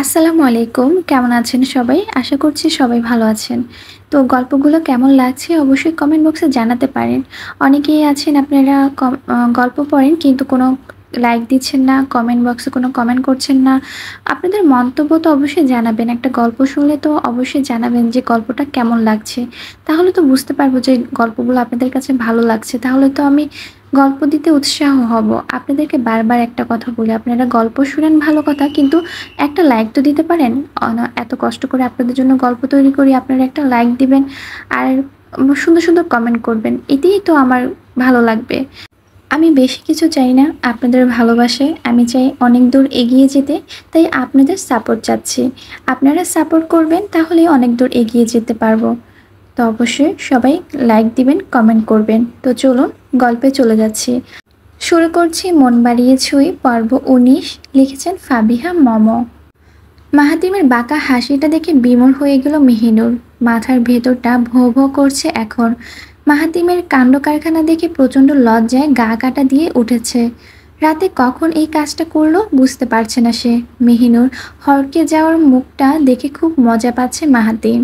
আসসালামু আলাইকুম। কেমন আছেন সবাই? আশা করছি সবাই ভালো আছেন। তো গল্পগুলো কেমন লাগছে অবশ্যই কমেন্ট বক্সে জানাতে পারেন। অনেকেই আছেন আপনারা গল্প পড়েন কিন্তু কোনো লাইক দিচ্ছেন না, কমেন্ট বক্সে কোনো কমেন্ট করছেন না। আপনাদের মন্তব্য তো অবশ্যই জানাবেন। একটা গল্প শুনলে তো অবশ্যই জানাবেন যে গল্পটা কেমন লাগছে। তাহলে তো বুঝতে পারবো যে গল্পগুলো আপনাদের কাছে ভালো লাগছে। তাহলে তো আমি গল্প দিতে উৎসাহ হব। আপনাদেরকে বারবার একটা কথা বলি, আপনারা গল্প শুনেন ভালো কথা কিন্তু একটা লাইক তো দিতে পারেন। এত কষ্ট করে আপনাদের জন্য গল্প তৈরি করি, আপনারা একটা লাইক দিবেন আর সুন্দর, সুন্দর কমেন্ট করবেন। এতেই তো আমার ভালো লাগবে। আমি বেশি কিছু চাই না আপনাদের ভালোবাসায়। আমি চাই অনেক দূর এগিয়ে যেতে। তাই আপনাদের সাপোর্ট চাচ্ছি। আপনারা সাপোর্ট করবেন তাহলেই অনেক দূর এগিয়ে যেতে পারবো। তো অবশ্যই সবাই লাইক দিবেন, কমেন্ট করবেন। তো চলুন গল্পে চলে যাচ্ছি। শুরু করছি মন বাড়িয়ে ছুঁই পর্ব ১৯। লিখেছেন ফাবিহা মম। মাহাতিমের বাঁকা হাসিটা দেখে বিমূঢ় হয়ে গেল মেহিনুর। মাথার ভেতরটা ভোঁ ভোঁ করছে এখন। মাহাতিমের কাণ্ডকারখানা দেখে প্রচণ্ড লজ্জায় গা কাটা দিয়ে উঠেছে। রাতে কখন এই কাজটা করলো বুঝতে পারছে না সে। মেহিনুর হড়কে যাওয়ার মুখটা দেখে খুব মজা পাচ্ছে মাহাতিম।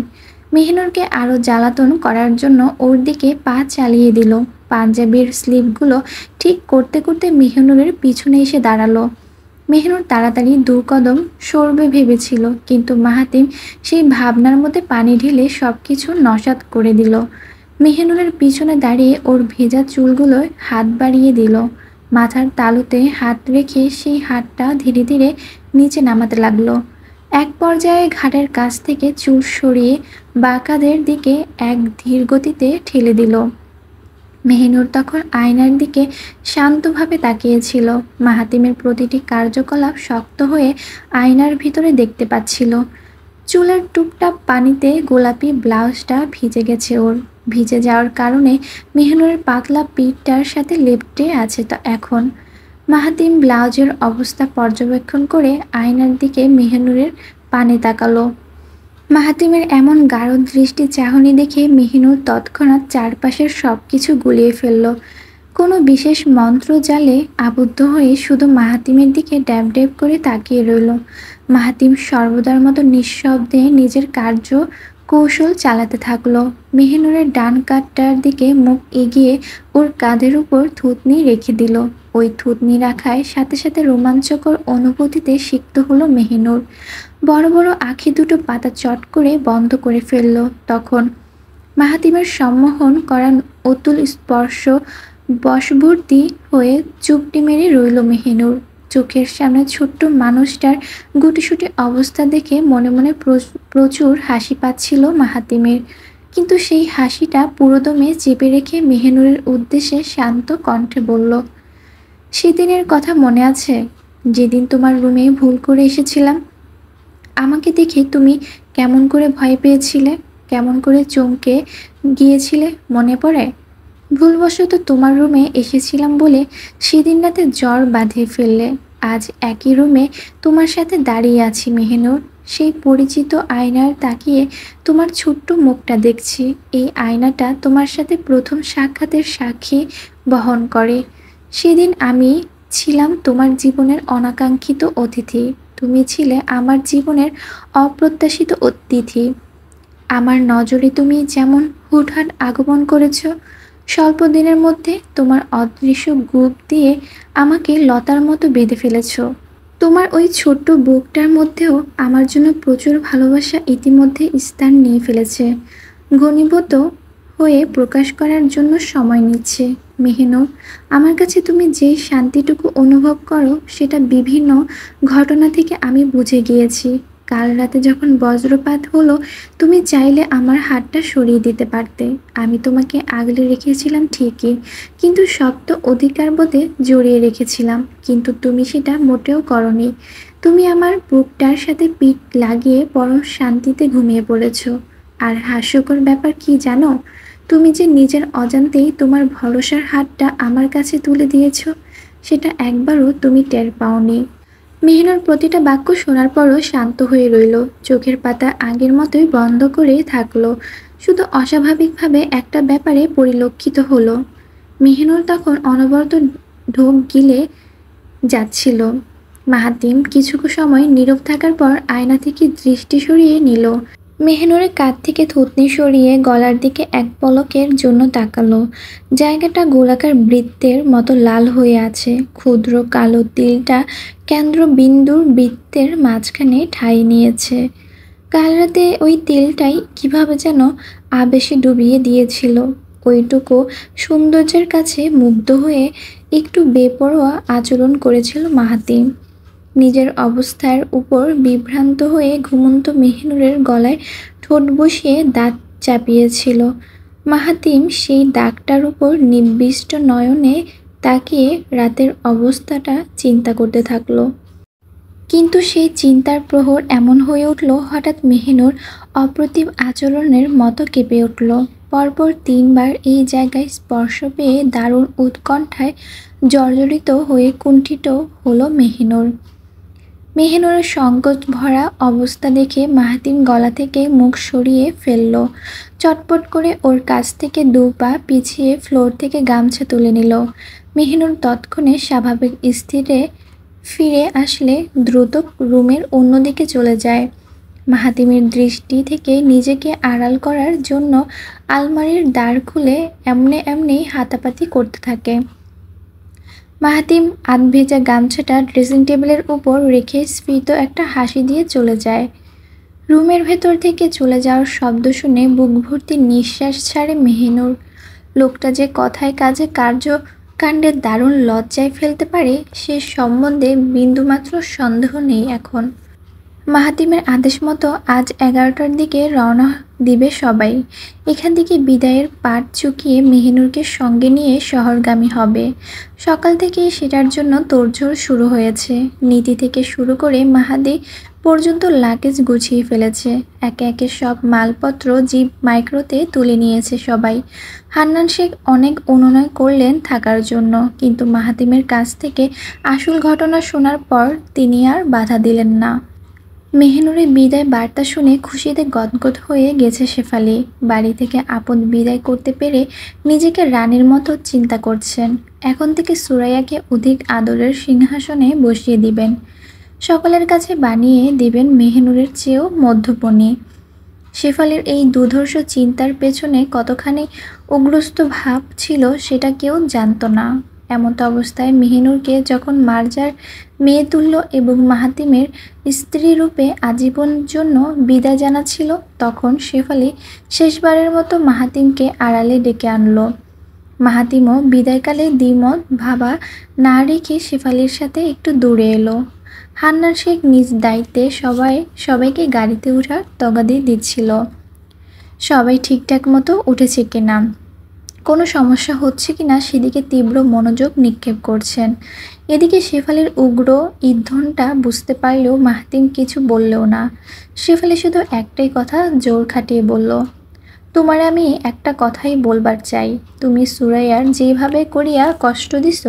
মেহিনুরকে আরও জ্বালাতন করার জন্য ওর দিকে পা চালিয়ে দিল। পাঞ্জাবির স্লিভগুলো ঠিক করতে করতে মেহিনুরের পিছনে এসে দাঁড়ালো। মেহনুর তাড়াতাড়ি দু কদম সরবে ভেবেছিল, কিন্তু মাহাতিম সেই ভাবনার মধ্যে পানি ঢেলে সব কিছু নস্যাৎ করে দিল। মেহনুরের পিছনে দাঁড়িয়ে ওর ভেজা চুলগুলোয় হাত বাড়িয়ে দিল। মাথার তালুতে হাত রেখে সেই হাতটা ধীরে ধীরে নিচে নামাতে লাগলো। এক পর্যায়ে ঘাটের কাছ থেকে চুল সরিয়ে বাঁকাদের দিকে এক ধীর গতিতে ঠেলে দিল। মেহিনুর তখন আয়নার দিকে শান্তভাবে তাকিয়েছিল। মাহাতিমের প্রতিটি কার্যকলাপ শক্ত হয়ে আয়নার ভিতরে দেখতে পাচ্ছিল। চুলের টুপটাপ পানিতে গোলাপি ব্লাউজটা ভিজে গেছে ওর। ভিজে যাওয়ার কারণে মেহিনুরের পাতলা পিঠটার সাথে লেপ্টে আছে তা এখন। মাহাতিম ব্লাউজের অবস্থা পর্যবেক্ষণ করে আয়নার দিকে মেহিনুরের পানে তাকালো। মাহাতিমের এমন গাঢ় দৃষ্টি চাহনি দেখে মেহিনুর তৎক্ষণাৎ চারপাশের সব কিছু গুলিয়ে ফেলল। কোনো বিশেষ মন্ত্র জালে আবদ্ধ হয়ে শুধু মাহাতিমের দিকে ড্যাব ড্যাব করে তাকিয়ে রইল। মাহাতিম সর্বদার মতো নিঃশব্দে নিজের কার্য কৌশল চালাতে থাকলো। মেহিনুরের ডান কাঁধটার দিকে মুখ এগিয়ে ওর কাঁধের উপর থুতনি রেখে দিল। ওই থুতনি রাখায় সাথে সাথে রোমাঞ্চকর অনুভূতিতে সিক্ত হলো মেহিনুর। বড় বড় আঁখি দুটো পাতা চট করে বন্ধ করে ফেলল। তখন মাহাতিমের সম্মোহন করা অতুল স্পর্শ বশবর্তী হয়ে চুপটি মেরে রইল মেহিনুর। চোখের সামনে ছোট্ট মানুষটার গুটিসুটি অবস্থা দেখে মনে মনে প্রচুর হাসি পাচ্ছিল মাহাতিমের। কিন্তু সেই হাসিটা পুরোদমে চেপে রেখে মেহিনুরের উদ্দেশ্যে শান্ত কণ্ঠে বলল, সেদিনের কথা মনে আছে? যেদিন তোমার রুমে ভুল করে এসেছিলাম। আমাকে দেখে তুমি কেমন করে ভয় পেয়েছিলে, কেমন করে চমকে গিয়েছিলে মনে পড়ে? ভুলবশত তোমার রুমে এসেছিলাম বলে সেদিন রাতে জ্বর বাঁধিয়ে ফেললে। আজ একই রুমে তোমার সাথে দাঁড়িয়ে আছি মেহিনুর। সেই পরিচিত আয়নার তাকিয়ে তোমার ছোট্ট মুখটা দেখছি। এই আয়নাটা তোমার সাথে প্রথম সাক্ষাতের সাক্ষী বহন করে। সেদিন আমি ছিলাম তোমার জীবনের অনাকাঙ্ক্ষিত অতিথি। তুমি ছিলে আমার জীবনের অপ্রত্যাশিত অতিথি। আমার নজরে তুমি যেমন হুটহাট আগমন করেছ, স্বল্প দিনের মধ্যে তোমার অদৃশ্য গুপ দিয়ে আমাকে লতার মতো বেঁধে ফেলেছ। তোমার ওই ছোট্ট বুকটার মধ্যেও আমার জন্য প্রচুর ভালোবাসা ইতিমধ্যে স্থান নিয়ে ফেলেছে। ঘনীভূত হয়ে প্রকাশ করার জন্য সময় নিচ্ছে। মেহিনুর, আমার কাছে তুমি যে শান্তিটুকু অনুভব করো সেটা বিভিন্ন ঘটনা থেকে আমি বুঝে গিয়েছি। কাল রাতে যখন বজ্রপাত হলো, তুমি চাইলে আমার হাতটা সরিয়ে দিতে পারতে। আমি তোমাকে আগলে রেখেছিলাম ঠিকই, কিন্তু শক্ত অধিকারবোধে জড়িয়ে রেখেছিলাম। কিন্তু তুমি সেটা মোটেও করনি। তুমি আমার বুকটার সাথে পিঠ লাগিয়ে পরম শান্তিতে ঘুমিয়ে পড়েছ। আর হাস্যকর ব্যাপার কি জানো? তুমি যে নিজের অজান্তেই তোমার ভরসার হাতটা আমার কাছে তুলে দিয়েছ, সেটা একবারও তুমি টের পাওনি। মেহনুর প্রতিটা বাক্য শোনার পরও শান্ত হয়ে রইল। চোখের পাতা আগের মতোই বন্ধ করে থাকলো। শুধু অস্বাভাবিকভাবে একটা ব্যাপারে পরিলক্ষিত হলো। মেহনুর তখন অনবরত ঢোক গিলে যাচ্ছিল। মাহাতিম কিছু সময় নীরব থাকার পর আয়না থেকে দৃষ্টি সরিয়ে নিল। মেহনুরের কাঁধ থেকে থুতনি সরিয়ে গলার দিকে এক পলকের জন্য তাকালো। জায়গাটা গোলাকার বৃত্তের মতো লাল হয়ে আছে। ক্ষুদ্র কালো তিলটা কেন্দ্রবিন্দুর বৃত্তের মাঝখানে ঠাঁই নিয়েছে। কাল রাতে ওই তিলটাই কিভাবে যেন আবেশে ডুবিয়ে দিয়েছিল। ওইটুকু সৌন্দর্যের কাছে মুগ্ধ হয়ে একটু বেপরোয়া আচরণ করেছিল মাহাতিম। নিজের অবস্থার উপর বিভ্রান্ত হয়ে ঘুমন্ত মেহনুরের গলায় ঠোঁট বসিয়ে দাঁত চাপিয়েছিল। মাহাতিম সেই দাগটার উপর নিবিষ্ট নয়নে তাকিয়ে রাতের অবস্থাটা চিন্তা করতে থাকলো। কিন্তু সেই চিন্তার প্রহর এমন হয়ে উঠল, হঠাৎ মেহনুর অপ্রতিভ আচরণের মতো কেঁপে উঠল। পরপর ৩ বার এই জায়গায় স্পর্শ পেয়ে দারুণ উৎকণ্ঠায় জর্জরিত হয়ে কুণ্ঠিত হলো মেহনুর। মেহনুরের সংকোচ ভরা অবস্থা দেখে মাহাতিম গলা থেকে মুখ সরিয়ে ফেলল। চটপট করে ওর কাছ থেকে ২ পা পিছিয়ে ফ্লোর থেকে গামছা তুলে নিল। মেহনুর তৎক্ষণে স্বাভাবিক স্থিরে ফিরে আসলে দ্রুত রুমের অন্যদিকে চলে যায়। মাহাতিমের দৃষ্টি থেকে নিজেকে আড়াল করার জন্য আলমারির দ্বার খুলে এমনি হাতাপাতি করতে থাকে। মাহাতিম আধভেজা গামছাটা ড্রেসিং টেবিলের উপর রেখে স্ফীত একটা হাসি দিয়ে চলে যায়। রুমের ভেতর থেকে চলে যাওয়ার শব্দ শুনে বুক ভর্তি নিঃশ্বাস ছাড়ে মেহনুর। লোকটা যে কথায় কাজে কার্যকাণ্ডে দারুণ লজ্জায় ফেলতে পারে সে সম্বন্ধে বিন্দুমাত্র সন্দেহ নেই এখন। মাহাতিমের আদেশ মতো আজ ১১টার দিকে রওনা দিবে সবাই। এখান থেকে বিদায়ের পাট চুকিয়ে মেহনুরকে সঙ্গে নিয়ে শহরগামী হবে। সকাল থেকেই সেটার জন্য তোড়জোড় শুরু হয়েছে। নীতি থেকে শুরু করে মাহাদি পর্যন্ত লাগেজ গুছিয়ে ফেলেছে। একে একে সব মালপত্র জিপ মাইক্রোতে তুলে নিয়েছে সবাই। হান্নান শেখ অনেক অনুনয় করলেন থাকার জন্য, কিন্তু মাহাতিমের কাছ থেকে আসল ঘটনা শোনার পর তিনি আর বাধা দিলেন না। মেহনুরের বিদায় বার্তা শুনে খুশিতে গদগদ হয়ে গেছে শেফালি। বাড়ি থেকে আপদ বিদায় করতে পেরে নিজেকে রানীর মতো চিন্তা করছেন। এখন থেকে সুরাইয়াকে অধিক আদরের সিংহাসনে বসিয়ে দিবেন। সকলের কাছে বানিয়ে দিবেন মেহনুরের চেয়েও মধ্যপণী। শেফালির এই দুর্ধর্ষ চিন্তার পেছনে কতখানি উগ্রস্ত ভাব ছিল সেটা কেউ জানত না। এমত অবস্থায় মেহনুরকে যখন মার্জার মেয়ে তুল্য এবং মাহাতিমের স্ত্রী রূপে আজীবন জন্য বিদায় জানাচ্ছিল, তখন শেফালি শেষবারের মতো মাহাতিমকে আড়ালে ডেকে আনলো। মাহাতিমও বিদায়কালে দ্বিমত ভাবা না রেখে শেফালির সাথে একটু দূরে এলো। হান্নান শেখ নিজ দায়িত্বে সবাইকে গাড়িতে ওঠার তগাদি দিচ্ছিল। সবাই ঠিকঠাক মতো উঠেছে কিনা, কোনো সমস্যা হচ্ছে কিনা সেদিকে তীব্র মনোযোগ নিক্ষেপ করছেন। এদিকে শেফালির উগ্র ইন্ধনটা বুঝতে পারলেও মাহাতিম কিছু বললেও না। শেফালি শুধু একটাই কথা জোর খাটিয়ে বলল, তোমার আমি একটা কথাই বলবার চাই। তুমি সুরাইয়ার যেভাবে করিয়া কষ্ট দিছ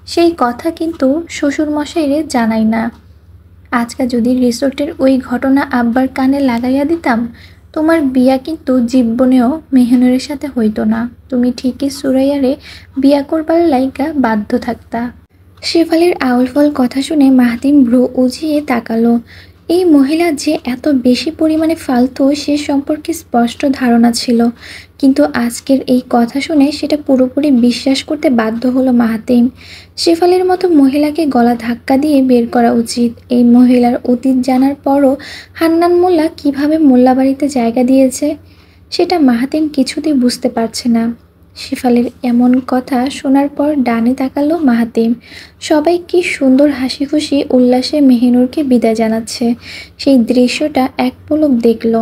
সেই কথা কিন্তু শ্বশুরমশাইরে জানাই না। আজকা যদি রিসোর্টের ওই ঘটনা আব্বার কানে লাগাইয়া দিতাম, তোমার বিয়া কিন্তু জীবনেও মেহনুরের সাথে হইতো না। তুমি ঠিকই সুরাইয়ারে বিয়া করবার লাইগা বাধ্য থাকতা। শেফালির আউলফল কথা শুনে মাহাতিম ভ্রু উজিয়ে তাকালো। এই মহিলা যে এত বেশি পরিমাণে ফালতু সে সম্পর্কে স্পষ্ট ধারণা ছিল, কিন্তু আজকের এই কথা শুনে সেটা পুরোপুরি বিশ্বাস করতে বাধ্য হলো মাহাতিম। শেফালির মতো মহিলাকে গলা ধাক্কা দিয়ে বের করা উচিত। এই মহিলার অতীত জানার পরও হান্নান মোল্লা কীভাবে মোল্লাবাড়িতে জায়গা দিয়েছে সেটা মাহাতিম কিছুতেই বুঝতে পারছে না। শেফালির এমন কথা শোনার পর ডানে তাকালো মাহাতিম। সবাই কি সুন্দর হাসি খুশি উল্লাসে মেহনুরকে বিদায় জানাচ্ছে, সেই দৃশ্যটা এক পলক দেখল।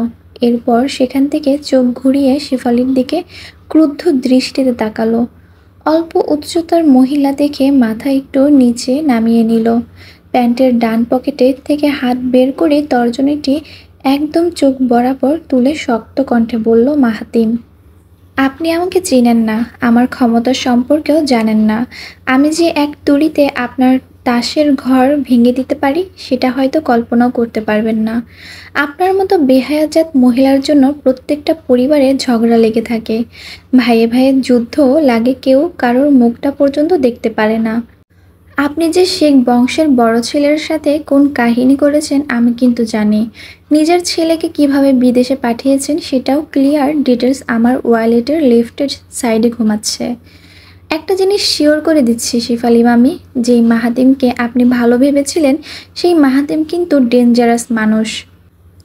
এরপর সেখান থেকে চোখ ঘুরিয়ে শেফালির দিকে ক্রুদ্ধ দৃষ্টিতে তাকালো। অল্প উচ্চতার মহিলা দেখে মাথা একটু নিচে নামিয়ে নিল। প্যান্টের ডান পকেটে থেকে হাত বের করে তর্জনীটি একদম চোখ বরাবর তুলে শক্ত কণ্ঠে বলল মাহাতিম, আপনি আমাকে চেনেন না, আমার ক্ষমতা সম্পর্কেও জানেন না। আমি যে এক তুড়িতে আপনার তাসের ঘর ভেঙে দিতে পারি সেটা হয়তো কল্পনাও করতে পারবেন না। আপনার মতো বেহায়াজাত মহিলার জন্য প্রত্যেকটা পরিবারে ঝগড়া লেগে থাকে। ভাইয়ে ভাইয়ে যুদ্ধ লাগে, কেউ কারোর মুখটা পর্যন্ত দেখতে পারে না। আপনি যে শেখ বংশের বড় ছেলের সাথে কোন কাহিনী করেছেন আমি কিন্তু জানি। নিজের ছেলেকে কিভাবে বিদেশে পাঠিয়েছেন সেটাও ক্লিয়ার ডিটেলস আমার ওয়ালেটের লেফটের সাইডে ঘুমাচ্ছে। একটা জিনিস শিওর করে দিচ্ছি শেফালি মামি, যেই মাহাতিমকে আপনি ভালো ভেবেছিলেন সেই মাহাতিম কিন্তু ডেঞ্জারাস মানুষ।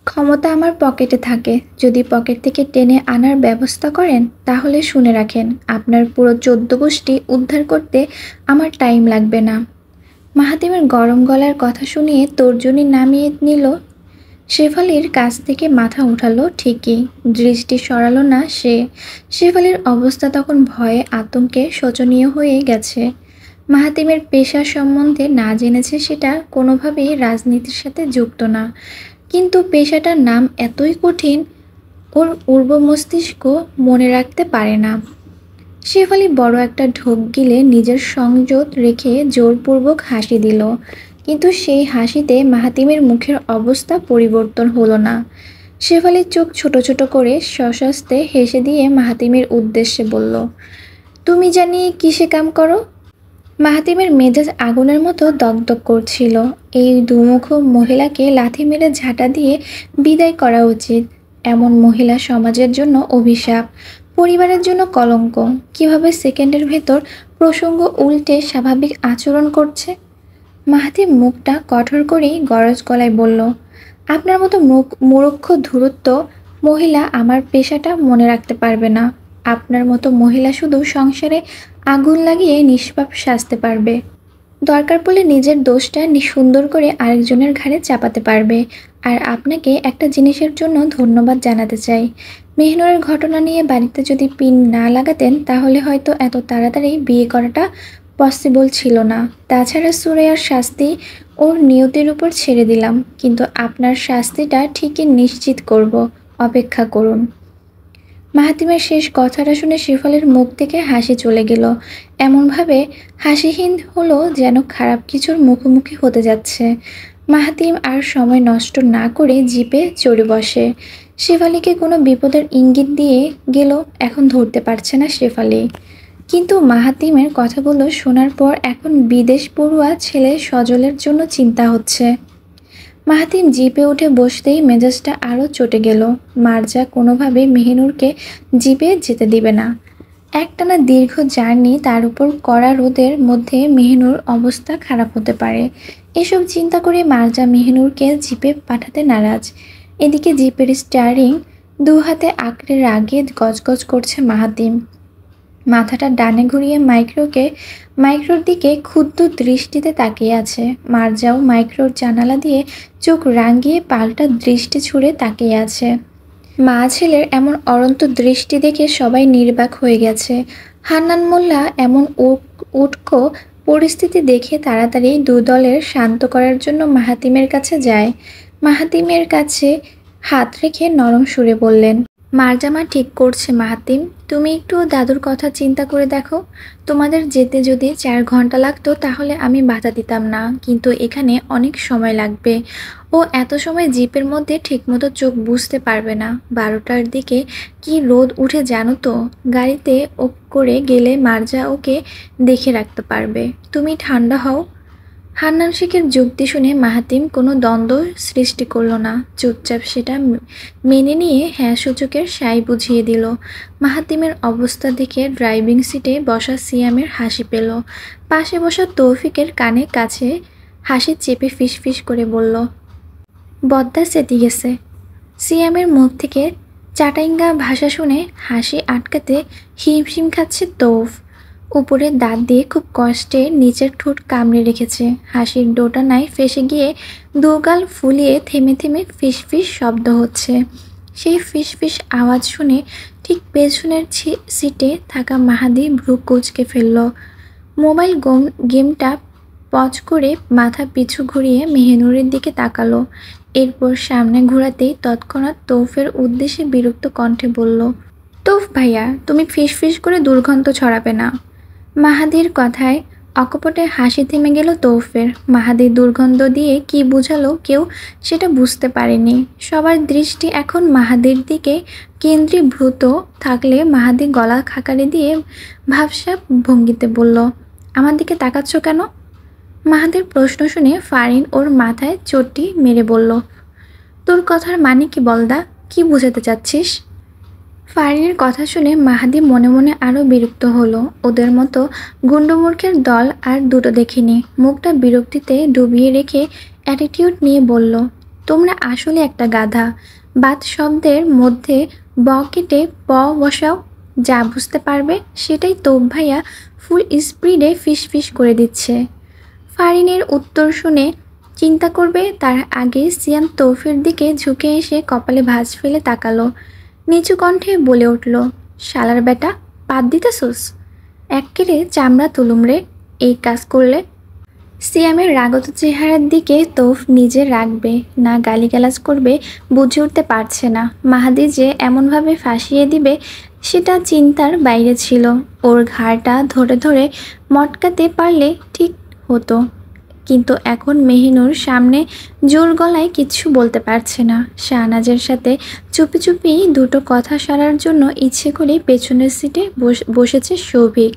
ক্ষমতা আমার পকেটে থাকে, যদি পকেট থেকে টেনে আনার ব্যবস্থা করেন তাহলে শুনে রাখেন আপনার পুরো 14 গোষ্ঠী উদ্ধার করতে আমার টাইম লাগবে না। মাহাতিমের গরম গলার কথা শুনিয়ে তর্জনী নামিয়ে নিল। শেফালির কাছ থেকে মাথা উঠালো ঠিকই, দৃষ্টি সরালো না সে। শেফালির অবস্থা তখন ভয়ে আতঙ্কে শোচনীয় হয়ে গেছে। মাহাতিমের পেশা সম্বন্ধে না জেনেছে সেটা কোনোভাবেই রাজনীতির সাথে যুক্ত না, কিন্তু পেশাটার নাম এতই কঠিন ওর উর্ব মস্তিষ্ক মনে রাখতে পারে না। শেফালি বড় একটা ঢোক গিলে নিজের সংযত রেখে জোরপূর্বক হাসি দিল, কিন্তু সেই হাসিতে মাহাতিমের মুখের অবস্থা পরিবর্তন হলো না। শেফালির চোখ ছোট ছোট করে সশস্তে হেসে দিয়ে মাহাতিমের উদ্দেশ্যে বলল, তুমি জানি কিসে কাম করো? মাহাতিমের মেজাজ আগুনের মতো দগদগ করছিল। এই দুমুখ মহিলাকে লাথি মেরে ঝাঁটা দিয়ে বিদায় করা উচিত। এমন মহিলা সমাজের জন্য অভিশাপ, পরিবারের জন্য কলঙ্ক। কিভাবে সেকেন্ডের ভেতর প্রসঙ্গ উল্টে স্বাভাবিক আচরণ করছে। মাহাতিম মুখটা কঠোর করেই গরজ গলায় বলল, আপনার মতো মূর্খ ধূর্ত মহিলা আমার পেশাটা মনে রাখতে পারবে না। আপনার মতো মহিলা শুধু সংসারে আগুন লাগিয়ে নিষ্পাপ সাজতে পারবে। দরকার পড়লে নিজের দোষটা সুন্দর করে আরেকজনের ঘাড়ে চাপাতে পারবে। আর আপনাকে একটা জিনিসের জন্য ধন্যবাদ জানাতে চাই। মেহনুরের ঘটনা নিয়ে বাড়িতে যদি পিন না লাগাতেন তাহলে হয়তো এত তাড়াতাড়ি বিয়ে করাটা পসিবল ছিল না। তাছাড়া সুরাইয়ার শাস্তি ওর নিয়তির উপর ছেড়ে দিলাম, কিন্তু আপনার শাস্তিটা ঠিকই নিশ্চিত করব, অপেক্ষা করুন। মাহাতিমের শেষ কথাটা শুনে শেফালির মুখ থেকে হাসি চলে গেল। এমনভাবে হাসিহীন হলো যেন খারাপ কিছুর মুখোমুখি হতে যাচ্ছে। মাহাতিম আর সময় নষ্ট না করে জিপে চড়ে বসে। শেফালিকে কোনো বিপদের ইঙ্গিত দিয়ে গেল, এখন ধরতে পারছে না শেফালি। কিন্তু মাহাতিমের কথাগুলো শোনার পর এখন বিদেশ পড়ুয়া ছেলে সজলের জন্য চিন্তা হচ্ছে। মাহাতিম জিপে উঠে বসতেই মেজাজটা আরও চটে গেল। মার্জা কোনোভাবে মেহিনুরকে জিপে যেতে দিবে না। একটানা দীর্ঘ জার্নি, তার উপর কড়া রোদের মধ্যে মেহিনুর অবস্থা খারাপ হতে পারে। এসব চিন্তা করে মার্জা মেহিনুরকে জিপে পাঠাতে নারাজ। এদিকে জিপের স্টিয়ারিং দু হাতে আঁকড়ে রাগে গজগজ করছে মাহাতিম। মাথাটা ডানে ঘুরিয়ে মাইক্রোর দিকে ক্ষুব্ধ দৃষ্টিতে তাকিয়ে আছে। মার্জাও মাইক্রোর জানালা দিয়ে চোখ রাঙিয়ে পাল্টা দৃষ্টি ছুঁড়ে তাকিয়ে আছে। মা ছেলের এমন অনন্ত দৃষ্টি দেখে সবাই নির্বাক হয়ে গেছে। হান্নান মোল্লা এমন উটকো পরিস্থিতি দেখে তাড়াতাড়ি দলের শান্ত করার জন্য মাহাতিমের কাছে যায়। মাহাতিমের কাছে হাত রেখে নরম সুরে বললেন, মার্জামা ঠিক করছে মাহাতিম, তুমি একটু দাদুর কথা চিন্তা করে দেখো। তোমাদের যেতে যদি 4 ঘন্টা লাগতো তাহলে আমি বাধা দিতাম না, কিন্তু এখানে অনেক সময় লাগবে। ও এত সময় জিপের মধ্যে ঠিকমতো চোখ বুঝতে পারবে না। 12টার দিকে কি রোদ উঠে জানো তো। গাড়িতে করে গেলে মার্জা ওকে দেখে রাখতে পারবে। তুমি ঠান্ডা হও। হান্নান শেখের যুক্তি শুনে মাহাতিম কোনো দ্বন্দ্ব সৃষ্টি করল না, চুপচাপ সেটা মেনে নিয়ে হ্যাঁ সূচকের সাই বুঝিয়ে দিল। মাহাতিমের অবস্থা দেখে ড্রাইভিং সিটে বসা সিয়ামের হাসি পেল। পাশে বসা তৌফিকের কানে কাছে হাসি চেপে ফিসফিস করে বলল, বদ্দা সেটি গেছে। সিয়ামের মুখ থেকে চাটাইঙ্গা ভাষা শুনে হাসি আটকাতে হিমশিম খাচ্ছে তৌফ। উপরের দাঁত দিয়ে খুব কষ্টে নিচের ঠোঁট কামড়ে রেখেছে। হাসির ডোটানায় ফেসে গিয়ে দুগাল ফুলিয়ে থেমে থেমে ফিসফিস শব্দ হচ্ছে। সেই ফিসফিস আওয়াজ শুনে ঠিক পেছনের সিটে থাকা মাহাদি ভ্রু কুঁচকে ফেলল। মোবাইল গেমটা পজ করে মাথা পিছু ঘুরিয়ে মেহিনুরের দিকে তাকালো। এরপর সামনে ঘোরাতেই তৎক্ষণাৎ তৌফের উদ্দেশ্যে বিরক্ত কণ্ঠে বলল, তৌফ ভাইয়া, তুমি ফিসফিস করে দুর্গন্ধ ছড়াবে না। মাহাদির কথায় অকপটে হাসি থেমে গেল তৌফের। মাহাদির দুর্গন্ধ দিয়ে কি বুঝালো কেউ সেটা বুঝতে পারেনি। সবার দৃষ্টি এখন মাহাদির দিকে কেন্দ্রীভূত থাকলে মাহাদি গলা খাকারি দিয়ে ভাবসাব ভঙ্গিতে বলল, আমার দিকে তাকাচ্ছ কেন? মাহাদের প্রশ্ন শুনে ফারিন ওর মাথায় চোটটি মেরে বলল, তোর কথার মানে কি বলদা? কি বোঝাতে চাচ্ছিস? ফারিনের কথা শুনে মাহাদি মনে মনে আরও বিরক্ত হলো। ওদের মতো গুন্ডমূর্খের দল আর দুটো দেখিনি। মুখটা বিরক্তিতে ডুবিয়ে রেখে অ্যাটিটিউড নিয়ে বলল, তোমরা আসলে একটা গাধা। বাত শব্দের মধ্যে ব কেটে প বসাও, যা বুঝতে পারবে সেটাই তোপ ভাইয়া ফুল স্পিডে ফিস ফিস করে দিচ্ছে। ফারিনের উত্তর শুনে চিন্তা করবে তার আগে সিয়াম তৌফের দিকে ঝুঁকে এসে কপালে ভাঁজ ফেলে তাকালো। নিচু কণ্ঠে বলে উঠল, শালার বেটা, পাত দিতেছোস? এক্কেরে চামড়া তুলুম রে এই কাজ করলে। সিয়ামের রাগত চেহারার দিকে তৌফ নিজে রাখবে না গালিগালাজ করবে বুঝে উঠতে পারছে না। মাহাদি যে এমনভাবে ফাঁসিয়ে দিবে সেটা চিন্তার বাইরে ছিল। ওর ঘাড়টা ধরে ধরে মটকাতে পারলে ঠিক হতো, কিন্তু এখন মেহিনুর সামনে জোর গলায় কিচ্ছু বলতে পারছে না। শাহনাজের সাথে চুপি চুপি দুটো কথা সারার জন্য ইচ্ছে করে পেছনের সিটে বসেছে সৌভিক।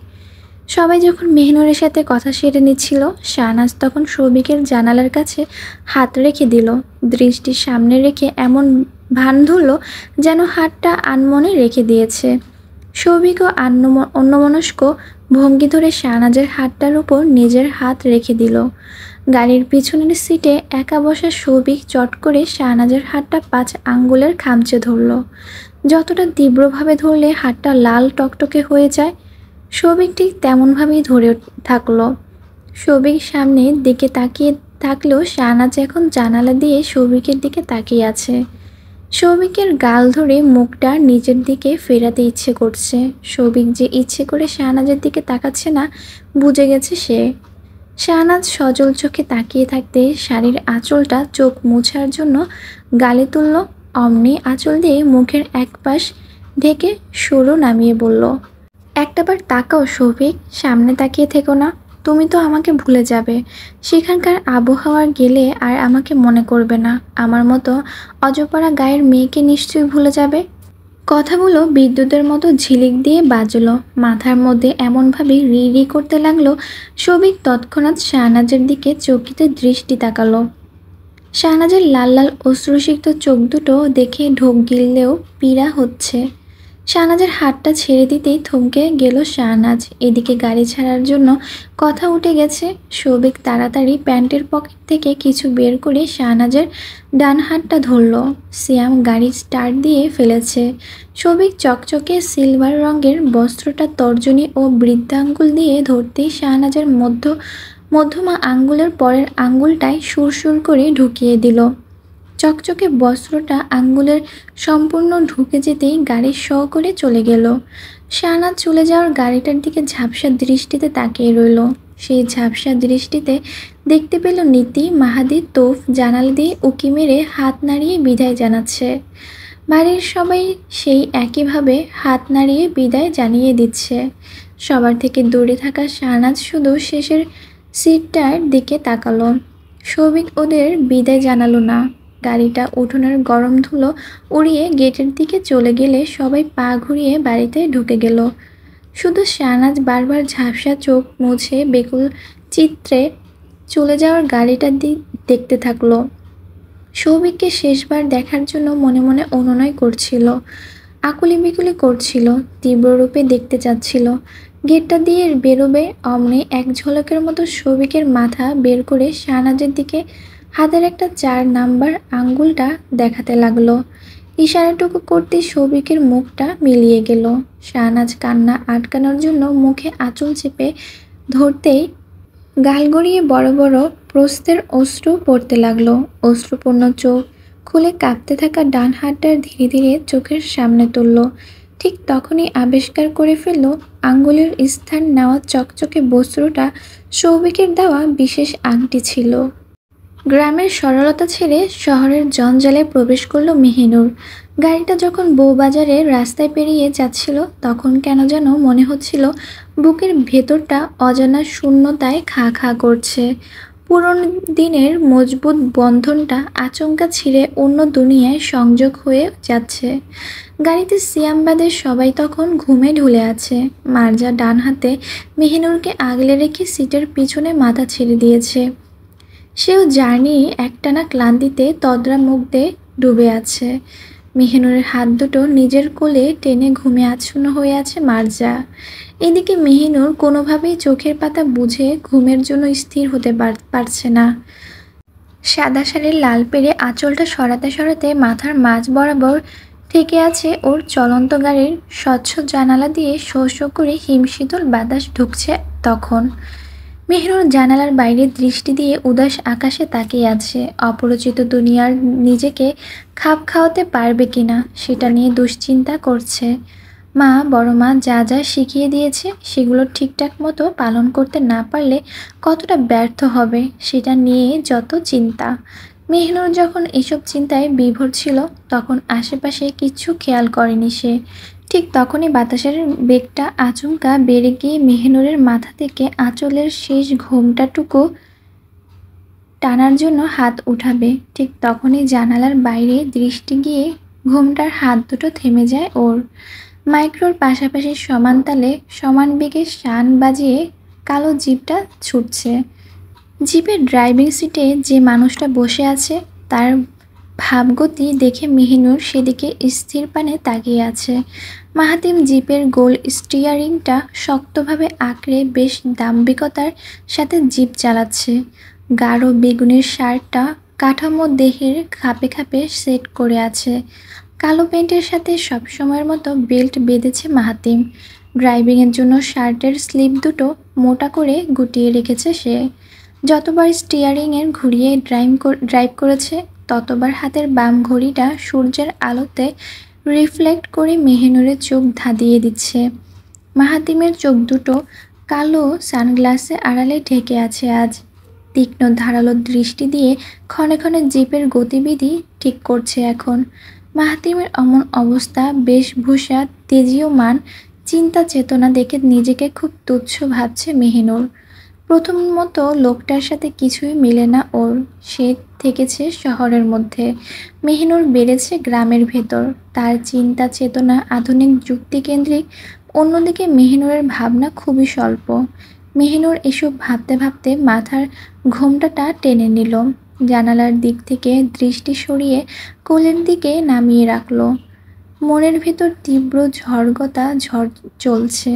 সবাই যখন মেহিনুরের সাথে কথা সেরে নিচ্ছিল, শাহনাজ তখন সৌভিকের জানালার কাছে হাত রেখে দিল। দৃষ্টি সামনে রেখে এমন ভান ধরল যেন হাতটা আনমনে রেখে দিয়েছে। সৌভিকও অন্যমনস্ক ভঙ্গি ধরে শাহনাজের হাতটার উপর নিজের হাত রেখে দিল। গাড়ির পিছনের সিটে একা বসা সৌভিক চট করে শাহনাজের হাতটা 5 আঙ্গুলের খামচে ধরল। যতটা তীব্রভাবে ধরলে হাতটা লাল টকটকে হয়ে যায়, সৌভিক ঠিক তেমনভাবেই ধরে থাকলো। সৌভিক সামনের দিকে তাকিয়ে থাকলেও শাহনাজ এখন জানালা দিয়ে সৌভিকের দিকে তাকিয়ে আছে। সৌভিকের গাল ধরে মুখটা নিচের দিকে ফেরাতে ইচ্ছে করছে। সৌভিক যে ইচ্ছে করে শাহনাজের দিকে তাকাচ্ছে না বুঝে গেছে সে। শাহনাজ সজল চোখে তাকিয়ে থাকতে শাড়ির আঁচলটা চোখ মুছার জন্য গালে তুলল। অমনি আঁচল দিয়ে মুখের এক পাশ ঢেকে সরু নামিয়ে বলল, একটাবার তাকাও সৌভিক, সামনে তাকিয়ে থেকো না। তুমি তো আমাকে ভুলে যাবে। সেখানকার আবহাওয়ার গেলে আর আমাকে মনে করবে না। আমার মতো অজপাড়া গায়ের মেয়েকে নিশ্চয়ই ভুলে যাবে। কথাগুলো বিদ্যুতের মতো ঝিলিক দিয়ে বাজলো। মাথার মধ্যে এমনভাবে রি রি করতে লাগলো। সৌভিক তৎক্ষণাৎ শাহনাজের দিকে চকিতে দৃষ্টি তাকালো। শাহনাজের লাল লাল অশ্রুসিক্ত চোখ দুটো দেখে ঢোক গিললেও পীড়া হচ্ছে। শাহনাজের হাতটা ছেড়ে দিতেই থমকে গেল শাহনাজ। এদিকে গাড়ি ছাড়ার জন্য কথা উঠে গেছে। সৌভিক তাড়াতাড়ি প্যান্টের পকেট থেকে কিছু বের করে শাহনাজের ডান হাতটা ধরল। সিয়াম গাড়ি স্টার্ট দিয়ে ফেলেছে। সৌভিক চকচকে সিলভার রঙের বস্ত্রটা তর্জনী ও বৃদ্ধাঙ্গুল দিয়ে ধরতেই শাহনাজের মধ্যমা আঙ্গুলের পরের আঙ্গুলটায় সুরসুর করে ঢুকিয়ে দিল। চকচকে বস্ত্রটা আঙ্গুলের সম্পূর্ণ ঢুকে যেতেই গাড়ি শ করে চলে গেল। শাহনাজ চলে যাওয়ার গাড়িটার দিকে ঝাপসা দৃষ্টিতে তাকিয়ে রইল। সেই ঝাপসা দৃষ্টিতে দেখতে পেল নীতি, মাহাদি, তৌফ জানালা দিয়ে উকি মেরে হাত নাড়িয়ে বিদায় জানাচ্ছে। বাড়ির সবাই সেই একইভাবে হাত নাড়িয়ে বিদায় জানিয়ে দিচ্ছে। সবার থেকে দূরে থাকা শাহনাজ শুধু শেষের সিটটার দিকে তাকালো। সৌভিক ওদের বিদায় জানালো না। গাড়িটা উঠোনের গরম ধুলো উড়িয়ে গেটের দিকে চলে গেলে সবাই পা ঘুরিয়ে বাড়িতে ঢুকে গেল। শুধু শাহনাজ বারবার ঝাপসা চোখ মুছে বেকুল চিত্রে চলে যাওয়ার গাড়িটা দেখতে থাকলো। সৌভিককে শেষবার দেখার জন্য মনে মনে অনুনয় করছিল, আকুলি বিকুলি করছিল, তীব্ররূপে দেখতে চাচ্ছিল। গেটটা দিয়ে বেরোবে অমনি এক ঝলকের মতো সৌভিকের মাথা বের করে শাহনাজের দিকে হাতের একটা 4 নাম্বার আঙ্গুলটা দেখাতে লাগলো। ইশারাটুকু করতে সৌভিকের মুখটা মিলিয়ে গেল। শাহনাজ কান্না আটকানোর জন্য মুখে আঁচল চেপে ধরতেই গাল গড়িয়ে বড় বড় প্রস্তের অশ্রু পড়তে লাগলো। অশ্রুপূর্ণ চোখ খুলে কাঁপতে থাকা ডান হাতটা ধীরে ধীরে চোখের সামনে তুলল। ঠিক তখনই আবিষ্কার করে ফেলল আঙ্গুলের স্থান নেওয়া চকচকে বস্ত্রটা সৌভিকের দেওয়া বিশেষ আংটি ছিল। গ্রামের সরলতা ছেড়ে শহরের জঞ্জালে প্রবেশ করলো মেহিনুর। গাড়িটা যখন বউবাজারের রাস্তায় পেরিয়ে যাচ্ছিল তখন কেন যেন মনে হচ্ছিল বুকের ভেতরটা অজানা শূন্যতায় খা খা করছে। পুরনো দিনের মজবুত বন্ধনটা আচমকা ছিঁড়ে অন্য দুনিয়ায় সংযোগ হয়ে যাচ্ছে। গাড়িতে সিয়াম বাদে সবাই তখন ঘুমে ঢুলে আছে। মার্জা ডান হাতে মেহিনুরকে আগলে রেখে সিটের পিছনে মাথা ছেড়ে দিয়েছে। সেও জার্নি একটানা ক্লান্তিতে তদ্রা মুগ্ধে ডুবে আছে। মেহিনুরের হাত দুটো নিজের কোলে টেনে ঘুমে আচ্ছন্ন হয়ে আছে মার্জা। এদিকে মেহিনুর কোনোভাবেই চোখের পাতা বুঝে ঘুমের জন্য স্থির হতে পারছে না। সাদা শাড়ির লাল পেরে আঁচলটা সরাতে সরাতে মাথার মাঝ বরাবর ঠেকে আছে ওর চলন্ত গাড়ির স্বচ্ছ জানালা দিয়ে শো শো করে হিমশীতল বাতাস ঢুকছে তখন। মেহনুর জানালার বাইরে দৃষ্টি দিয়ে উদাস আকাশে তাকিয়ে আছে। অপরিচিত দুনিয়ার নিজেকে খাপ খাওয়াতে পারবে কিনা সেটা নিয়ে দুশ্চিন্তা করছে। বড় মা যা যা শিখিয়ে দিয়েছে সেগুলো ঠিকঠাক মতো পালন করতে না পারলে কতটা ব্যর্থ হবে সেটা নিয়ে যত চিন্তা। মেহনুর যখন এসব চিন্তায় বিভোর ছিল তখন আশেপাশে কিচ্ছু খেয়াল করেনি সে। ঠিক তখনই বাতাসের বেগটা আচমকা বেড়ে গিয়ে মেহনুরের মাথা থেকে আঁচলের শেষ ঘোমটাটুকু টানার জন্য হাত উঠাবে। ঠিক তখনই জানালার বাইরে দৃষ্টি গিয়ে ঘোমটার হাত দুটো থেমে যায় ওর। মাইক্রোর পাশাপাশি সমান তালে সমান বেগে শান বাজিয়ে কালো জিপটা ছুটছে। জিপের ড্রাইভিং সিটে যে মানুষটা বসে আছে তার ভাবগতি দেখে মেহিনুর সেদিকে স্থির পানে তাকিয়ে আছে। মাহাতিম জিপের গোল স্টিয়ারিংটা শক্তভাবে আঁকড়ে বেশ দাম্ভিকতার সাথে জিপ চালাচ্ছে। গাঢ় বেগুনের শার্টটা কাঠামো দেহের খাপে খাপে সেট করে আছে। কালো প্যান্টের সাথে সবসময়ের মতো বেল্ট বেঁধেছে মাহাতিম। ড্রাইভিংয়ের জন্য শার্টের স্লিপ দুটো মোটা করে গুটিয়ে রেখেছে সে। যতবার স্টিয়ারিংয়ের ঘুরিয়ে ড্রাইভ করেছে ততবার হাতের বাম ঘড়িটা সূর্যের আলোতে রিফ্লেক্ট করে মেহিনুরের চোখ ধাঁধিয়ে দিচ্ছে। মাহাতিমের চোখ দুটো কালো সানগ্লাসে আড়ালে ঢেকে আছে আজ। তীক্ষ্ণ ধারালো দৃষ্টি দিয়ে ক্ষণে ক্ষণে জিপের গতিবিধি ঠিক করছে এখন। মাহাতিমের অমন অবস্থা, বেশভূষা, তেজীয়মান চিন্তা চেতনা দেখে নিজেকে খুব তুচ্ছ ভাবছে মেহিনুর। প্রথম মতো লোকটার সাথে কিছুই মেলে না ওর। সে থেকেছে শহরের মধ্যে, মেহিনুর বেড়েছে গ্রামের ভেতর। তার চিন্তা চেতনা আধুনিক যুক্তিকেন্দ্রিক। অন্যদিকে মেহিনুরের ভাবনা খুবই স্বল্প। মেহিনুর এসব ভাবতে ভাবতে মাথার ঘোমটাটা টেনে নিল। জানালার দিক থেকে দৃষ্টি সরিয়ে কোলের দিকে নামিয়ে রাখল। মনের ভেতর তীব্র ঝড় চলছে।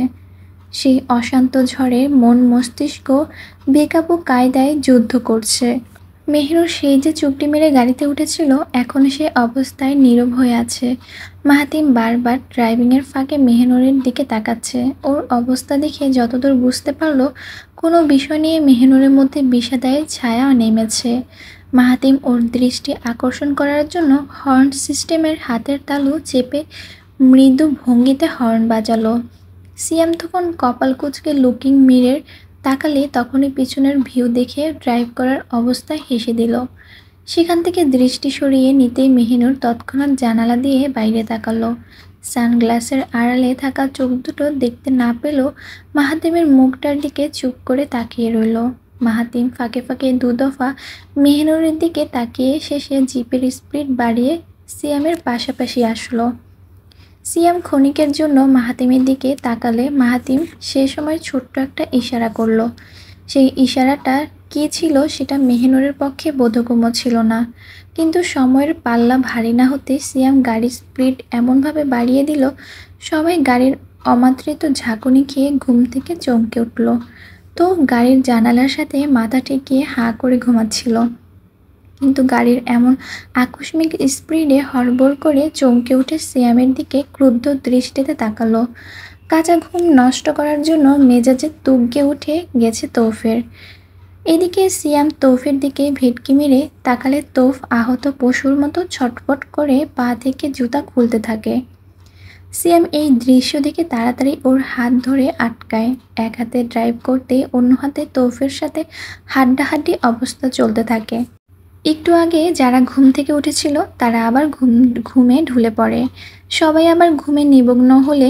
সেই অশান্ত ঝড়ে মন মস্তিষ্ক বেকাবু কায়দায় যুদ্ধ করছে। মেহিনুর সেই যে চুপটি মেরে গাড়িতে উঠেছিল এখন সে অবস্থায় নীরব হয়ে আছে। মাহাতিম বারবার ড্রাইভিংয়ের ফাঁকে মেহিনুরের দিকে তাকাচ্ছে। ওর অবস্থা দেখে যতদূর বুঝতে পারল কোনো বিষয় নিয়ে মেহিনুরের মধ্যে বিষাদায়ের ছায়া নেমেছে। মাহাতিম ওর দৃষ্টি আকর্ষণ করার জন্য হর্ন সিস্টেমের হাতের তালু চেপে মৃদু ভঙ্গিতে হর্ন বাজালো। সিয়াম তখন কপাল কুঁচকে লুকিং মিরর তাকালে তখনই পিছনের ভিউ দেখে ড্রাইভ করার অবস্থায় হেসে দিল। সেখান থেকে দৃষ্টি সরিয়ে নিতেই মেহিনুর তৎক্ষণাৎ জানালা দিয়ে বাইরে তাকালো। সানগ্লাসের আড়ালে থাকা চোখ দুটো দেখতে না পেলেও মাহাতিমের মুখটার দিকে চুপ করে তাকিয়ে রইল। মাহাতিম ফাঁকে ফাঁকে দুদফা মেহিনুরের দিকে তাকিয়ে শেষে জিপের স্পিড বাড়িয়ে সিয়ামের পাশাপাশি আসলো। সিয়াম ক্ষণিকের জন্য মাহাতিমের দিকে তাকালে মাহাতিম সে সময় ছোট্ট একটা ইশারা করল। সেই ইশারাটা কী ছিল সেটা মেহিনুরের পক্ষে বোধগম্য ছিল না। কিন্তু সময়ের পাল্লা ভারী না হতে সিয়াম গাড়ির স্পিড এমনভাবে বাড়িয়ে দিল সবাই গাড়ির অমাত্রিত ঝাঁকুনি খেয়ে ঘুম থেকে চমকে উঠল। তো গাড়ির জানালার সাথে মাথা ঠেকিয়ে হাঁ করে ঘুমাচ্ছিল। কিন্তু গাড়ির এমন আকস্মিক স্পিডে হড়বড় করে চমকে উঠে সিয়ামের দিকে ক্রুদ্ধ দৃষ্টিতে তাকালো। কাঁচা ঘুম নষ্ট করার জন্য মেজাজে তুগগে উঠে গেছে তৌফের। এদিকে সিয়াম তৌফের দিকে ভেটকি মেরে তাকালে তৌফ আহত পশুর মতো ছটফট করে পা থেকে জুতা খুলতে থাকে। সিয়াম এই দৃশ্য দেখে তাড়াতাড়ি ওর হাত ধরে আটকায়। এক হাতে ড্রাইভ করতে অন্য হাতে তৌফের সাথে হাড্ডাহাড্ডি অবস্থা চলতে থাকে। একটু আগে যারা ঘুম থেকে উঠেছিল তারা আবার ঘুমে ঢুলে পড়ে। সবাই আবার ঘুমে নিমগ্ন হলে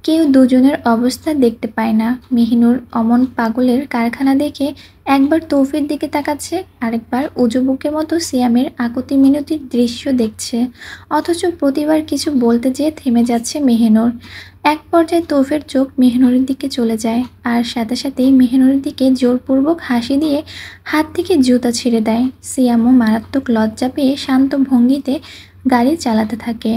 কেউ দুজনের অবস্থা দেখতে পায় না। মেহিনুর অমন পাগলের কারখানা দেখে একবার তৌফির দিকে তাকাচ্ছে, আরেকবার উজু বুকের মতো সিয়ামের আকুতি মিনতির দৃশ্য দেখছে। অথচ প্রতিবার কিছু বলতে যেয়ে থেমে যাচ্ছে মেহিনুর। এক পর্যায়ে তৌফির চোখ মেহিনুরের দিকে চলে যায়, আর সাথে সাথেই মেহিনুরের দিকে জোরপূর্বক হাসি দিয়ে হাত থেকে জুতা ছিঁড়ে দেয়। সিয়ামও মারাত্মক লজ্জা পেয়ে শান্ত ভঙ্গিতে গাড়ি চালাতে থাকে,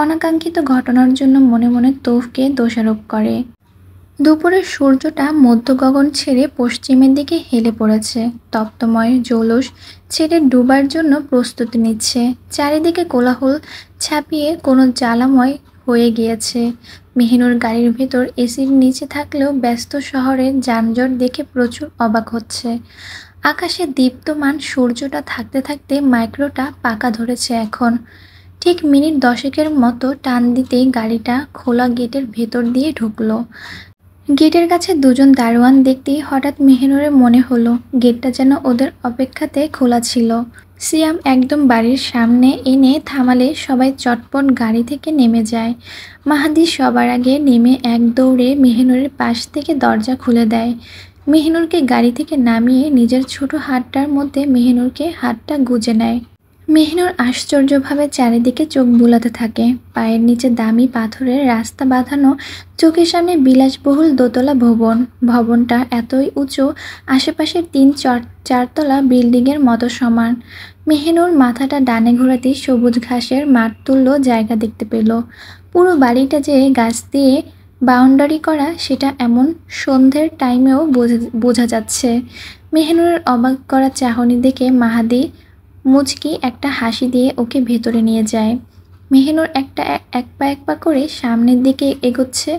অনাকাঙ্ক্ষিত ঘটনার জন্য মনে মনে তৌফকে দোষারোপ করে। দুপুরের সূর্যটা মধ্য গগন ছেড়ে পশ্চিমের দিকে হেলে পড়েছে। তপ্তময় জৌলুস ছেড়ে ডুবার জন্য প্রস্তুতি নিচ্ছে। চারিদিকে কোলাহল ছাপিয়ে কোনো জ্বালাময় হয়ে গিয়েছে। মেহিনুর গাড়ির ভেতর এসির নিচে থাকলেও ব্যস্ত শহরের যানজট দেখে প্রচুর অবাক হচ্ছে। আকাশে দীপ্তমান সূর্যটা থাকতে থাকতে মাইক্রোটা পাকা ধরেছে এখন। ঠিক মিনিট 10 মতো টান দিতেই গাড়িটা খোলা গেটের ভেতর দিয়ে ঢুকলো। গেটের কাছে দুজন দারোয়ান দেখতেই হঠাৎ মেহিনুরের মনে হলো গেটটা যেন ওদের অপেক্ষাতে খোলা ছিল। সিয়াম একদম বাড়ির সামনে এনে থামালে সবাই চটপট গাড়ি থেকে নেমে যায়। মাহাদি সবার আগে নেমে এক দৌড়ে মেহিনুরের পাশ থেকে দরজা খুলে দেয়। মেহিনুরকে গাড়ি থেকে নামিয়ে নিজের ছোট হাতটার মধ্যে মেহিনুরকে হাতটা গুজে নেয়। মেহিনুর আশ্চর্যভাবে চারিদিকে চোখ বুলাতে থাকে। পায়ের নিচে দামি পাথরের রাস্তা বাঁধানো, চোখের সামনে বিলাসবহুল দোতলা ভবন। ভবনটা এতই উঁচু, আশেপাশের 3-4 তলা বিল্ডিংয়ের মতো সমান। মেহিনুর মাথাটা ডানে ঘোরাতেই সবুজ ঘাসের মাঠ তুল্য জায়গা দেখতে পেল। পুরো বাড়িটা যে গাছ দিয়ে বাউন্ডারি করা, সেটা এমন সন্ধ্যের টাইমেও বোঝা যাচ্ছে। মেহিনুরের অবাক করা চাহনি দেখে মাহাদি মুচকি একটা হাসি দিয়ে ওকে ভেতরে নিয়ে যায়। মেহিনুর এক পা করে সামনের দিকে এগোচ্ছে,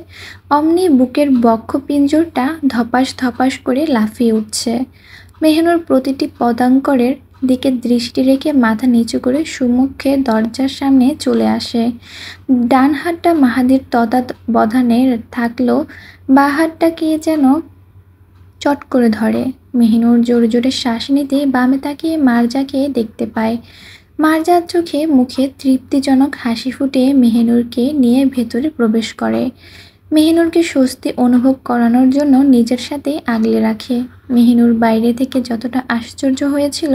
অমনি বুকের বক্ষপিঞ্জরটা ধপাস ধপাস করে লাফিয়ে উঠছে। মেহিনুর প্রতিটি পদাঙ্করের দিকে দৃষ্টি রেখে মাথা নিচু করে সুমুখে দরজার সামনে চলে আসে। ডান হাতটা মাহাদির তত্ত্বাবধানে থাকলেও বাঁ হাতটা কে যেন চট করে ধরে। মেহিনুর জোরে জোরে শ্বাস নিতে বামে তাকিয়ে মারজাকে দেখতে পায়। মারজার চোখে মুখে তৃপ্তিজনক হাসি ফুটে মেহিনুরকে নিয়ে ভেতরে প্রবেশ করে। মেহিনুরকে স্বস্তি অনুভব করানোর জন্য নিজের সাথে আগলে রাখে। মেহিনুর বাইরে থেকে যতটা আশ্চর্য হয়েছিল,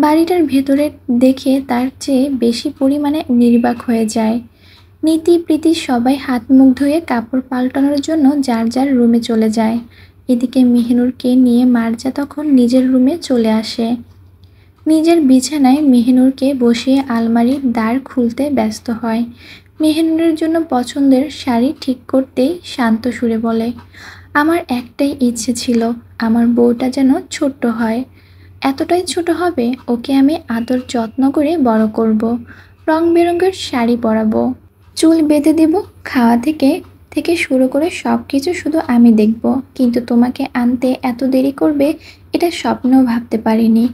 বাড়িটার ভেতরে দেখে তার চেয়ে বেশি পরিমাণে নির্বাক হয়ে যায়। নীতি প্রীতি সবাই হাত মুখ ধুয়ে কাপড় পাল্টানোর জন্য যার যার রুমে চলে যায়। এদিকে মেহিনুরকে নিয়ে মারজা তখন নিজের রুমে চলে আসে। নিজের বিছানায় মেহিনুরকে বসিয়ে আলমারির দ্বার খুলতে ব্যস্ত হয়। মেহিনুরের জন্য পছন্দের শাড়ি ঠিক করতেই শান্ত সুরে বলে, আমার একটাই ইচ্ছে ছিল, আমার বউটা যেন ছোট্ট হয়। এতটাই ছোট হবে, ওকে আমি আদর যত্ন করে বড় করব, রং বেরঙের শাড়ি পরাবো, চুল বেঁধে দেব, খাওয়া থেকে থেকে শুরু করে সব কিছু শুধু আমি দেখব। কিন্তু তোমাকে আনতে এত দেরি করবে এটা স্বপ্নেও ভাবতে পারিনি।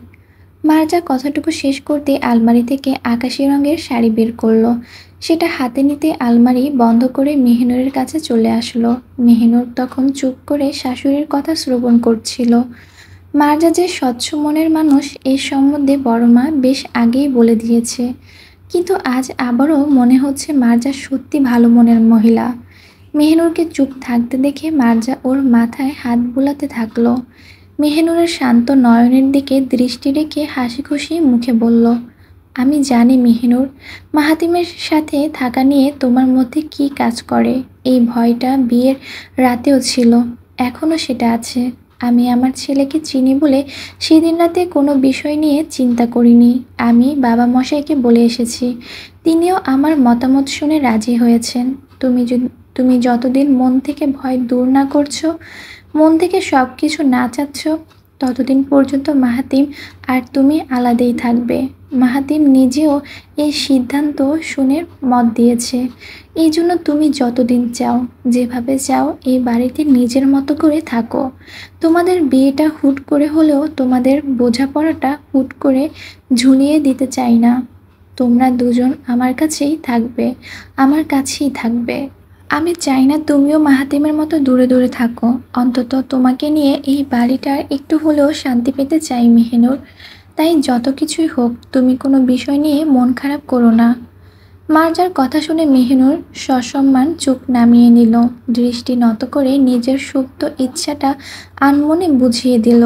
মারজা কথাটুকু শেষ করতে আলমারি থেকে আকাশি রঙের শাড়ি বের করলো। সেটা হাতে নিতে আলমারি বন্ধ করে মেহিনুরের কাছে চলে আসলো। মেহিনুর তখন চুপ করে শাশুড়ির কথা শ্রবণ করছিল। মারজা যে স্বচ্ছ মনের মানুষ এ সম্বন্ধে বড় মা বেশ আগেই বলে দিয়েছে, কিন্তু আজ আবারও মনে হচ্ছে মারজা সত্যি ভালো মনের মহিলা। মেহিনুরকে চুপ থাকতে দেখে মারজা ওর মাথায় হাত বুলাতে থাকলো। মেহিনুরের শান্ত নয়নের দিকে দৃষ্টি রেখে হাসি খুশি মুখে বলল, আমি জানি মেহিনুর, মাহাতিমের সাথে থাকা নিয়ে তোমার মধ্যে কি কাজ করে। এই ভয়টা বিয়ের রাতেও ছিল, এখনও সেটা আছে। আমি আমার ছেলেকে চিনি বলে সেদিন রাতে কোনো বিষয় নিয়ে চিন্তা করিনি। আমি বাবা মশাইকে বলে এসেছি, তিনিও আমার মতামত শুনে রাজি হয়েছেন। তুমি যতদিন মন থেকে ভয় দূর না করছো, মন থেকে সব কিছু না চাচ্ছ, ততদিন পর্যন্ত মাহাতিম আর তুমি আলাদাই থাকবে। মাহাতিম নিজেও এই সিদ্ধান্ত শুনে মত দিয়েছে। এই জন্য তুমি যতদিন চাও, যেভাবে চাও, এই বাড়িতে নিজের মতো করে থাকো। তোমাদের বিয়েটা হুট করে হলেও তোমাদের বোঝাপড়াটা হুট করে ঝুলিয়ে দিতে চাই না। তোমরা দুজন আমার কাছেই থাকবে, আমার কাছেই থাকবে। আমি চাই না তুমিও মাহাতিমের মতো দূরে দূরে থাকো। অন্তত তোমাকে নিয়ে এই বাড়িটার একটু হলেও শান্তি পেতে চাই মেহিনুর। তাই যত কিছুই হোক, তুমি কোনো বিষয় নিয়ে মন খারাপ করো না। মার্জার কথা শুনে মেহিনুর সসম্মান চোখ নামিয়ে নিল, দৃষ্টি নত করে নিজের সুপ্ত ইচ্ছাটা আনমনে বুঝিয়ে দিল।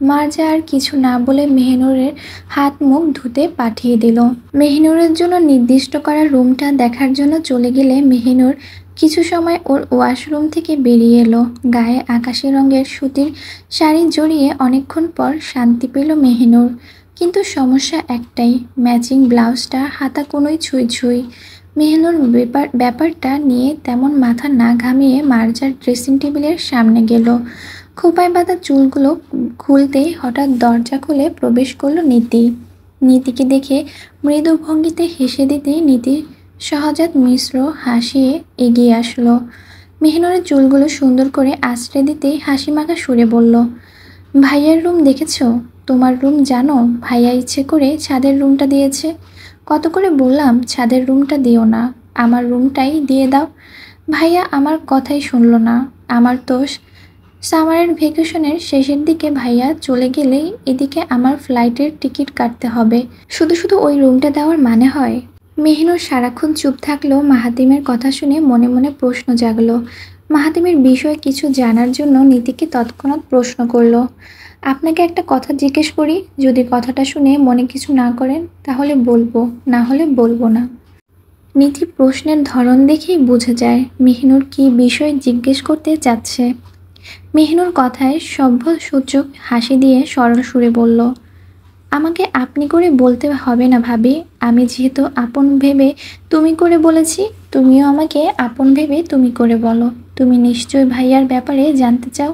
মার্জা আর কিছু না বলে মেহিনুরের হাত মুখ ধুতে পাঠিয়ে দিল। মেহিনুরের জন্য নির্দিষ্ট করা রুমটা দেখার জন্য চলে গেলে মেহিনুর কিছু সময় ওর ওয়াশরুম থেকে বেরিয়ে এলো। গায়ে আকাশি রঙের সুতির শাড়ি জড়িয়ে অনেকক্ষণ পর শান্তি পেল মেহিনুর। কিন্তু সমস্যা একটাই, ম্যাচিং ব্লাউজটা হাতা কোনোই ছুঁই ছুঁই। মেহিনুর ব্যাপারটা নিয়ে তেমন মাথা না ঘামিয়ে মার্জার ড্রেসিং টেবিলের সামনে গেল। খোঁপায় বাঁধা চুলগুলো খুলতেই হঠাৎ দরজা খুলে প্রবেশ করলো নীতি। নীতিকে দেখে মৃদু ভঙ্গিতে হেসে দিতেই নীতি সহজাত মিশ্র হাসিয়ে এগিয়ে আসলো। মেহিনুরের চুলগুলো সুন্দর করে আঁচড়ে দিতেই হাসিমাখা সুরে বলল, ভাইয়ার রুম দেখেছো? তোমার রুম জানো, ভাইয়া ইচ্ছে করে ছাদের রুমটা দিয়েছে। কত করে বললাম ছাদের রুমটা দিও না, আমার রুমটাই দিয়ে দাও। ভাইয়া আমার কথাই শুনলো না। আমার দোষ। সামারের ভ্যাকেশনের শেষের দিকে ভাইয়া চলে গেলেই এদিকে আমার ফ্লাইটের টিকিট কাটতে হবে। শুধু শুধু ওই রুমটা দেওয়ার মানে হয়? মেহিনুর সারাক্ষণ চুপ থাকলেও মাহাতিমের কথা শুনে মনে মনে প্রশ্ন জাগলো। মাহাতিমের বিষয়ে কিছু জানার জন্য নীতিকে তৎক্ষণাৎ প্রশ্ন করলো, আপনাকে একটা কথা জিজ্ঞেস করি, যদি কথাটা শুনে মনে কিছু না করেন তাহলে বলবো, না হলে বলবো না। নীতি প্রশ্নের ধরন দেখেই বুঝে যায় মেহিনুর কী বিষয় জিজ্ঞেস করতে চাচ্ছে। মেহিনুর কথায় সভ্যসূচক হাসি দিয়ে সরল সুরে বলল, আমাকে আপনি করে বলতে হবে না ভাবি, আমি যেহেতু আপন ভেবে তুমি করে বলেছি, তুমিও আমাকে আপন ভেবে তুমি করে বলো। তুমি নিশ্চয়ই ভাইয়ার ব্যাপারে জানতে চাও,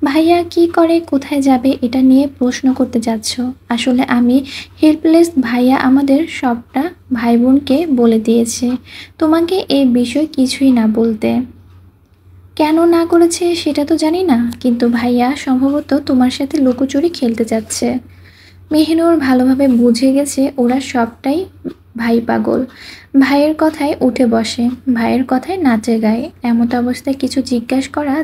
ভাইয়া কি করে, কোথায় যাবে, এটা নিয়ে প্রশ্ন করতে যাচ্ছ। আসলে আমি হেল্পলেস, ভাইয়া আমাদের সবটা ভাই বোনকে বলে দিয়েছে তোমাকে এই বিষয় কিছুই না বলতে। কেন না করেছে সেটা তো জানি না, কিন্তু ভাইয়া সম্ভবত তোমার সাথে লুকোচুরি খেলতে যাচ্ছে। মেহিনুর ভালোভাবে বুঝে গেছে ওরা সবটাই ভাই পাগল। ভাইয়ের কথায় উঠে বসে, ভাইয়ের কথায় নাচে গায়ে, এমত অবস্থায় কিছু জিজ্ঞাসা করা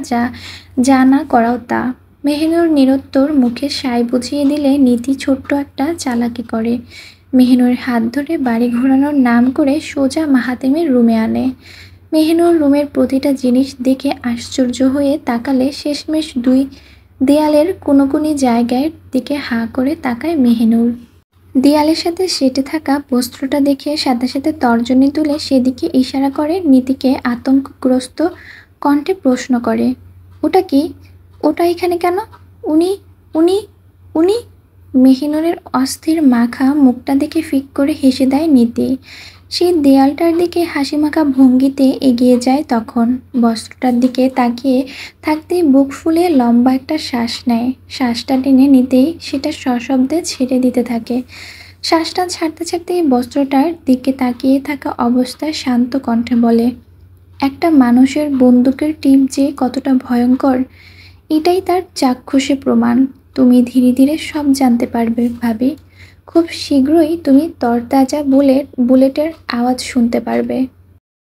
যা না করাও তা। মেহিনুর নিরুত্তর মুখে সায় বুঝিয়ে দিলে নীতি ছোট্ট একটা চালাকি করে। মেহিনুরের হাত ধরে বাড়ি ঘোরানোর নাম করে সোজা মাহাতিমের রুমে আনে। মেহিনুর রুমের প্রতিটা জিনিস দেখে আশ্চর্য হয়ে তাকালে শেষমেশ দুই দেয়ালের কোনোকুনি জায়গার দিকে হাঁ করে তাকায় মেহিনুর। দেয়ালের সাথে সেটে থাকা বস্ত্রটা দেখে সাথে সাথে তর্জনী তুলে সেদিকে ইশারা করে নীতিকে আতঙ্কগ্রস্ত কণ্ঠে প্রশ্ন করে, ওটা কি? ওটা এখানে কেন? উনি উনি উনি মেহিনুরের অস্থির মাখা মুখটা দেখে ফিক করে হেসে দেয় নীতি। সেই দেয়ালটার দিকে হাসিমাখা ভঙ্গিতে এগিয়ে যায় তখন। বস্ত্রটার দিকে তাকিয়ে থাকতেই বুক ফুলে লম্বা একটা শ্বাস নেয়। শ্বাসটা টেনে নিতেই সেটা সশব্দে ছেড়ে দিতে থাকে। শ্বাসটা ছাড়তে ছাড়তেই বস্ত্রটার দিকে তাকিয়ে থাকা অবস্থায় শান্ত কণ্ঠে বলে, একটা মানুষের বন্দুকের টিপ যে কতটা ভয়ঙ্কর, এটাই তার চাক্ষুষে প্রমাণ। তুমি ধীরে ধীরে সব জানতে পারবে ভাবি। খুব শীঘ্রই তুমি তরতাজা বুলেটের আওয়াজ শুনতে পারবে।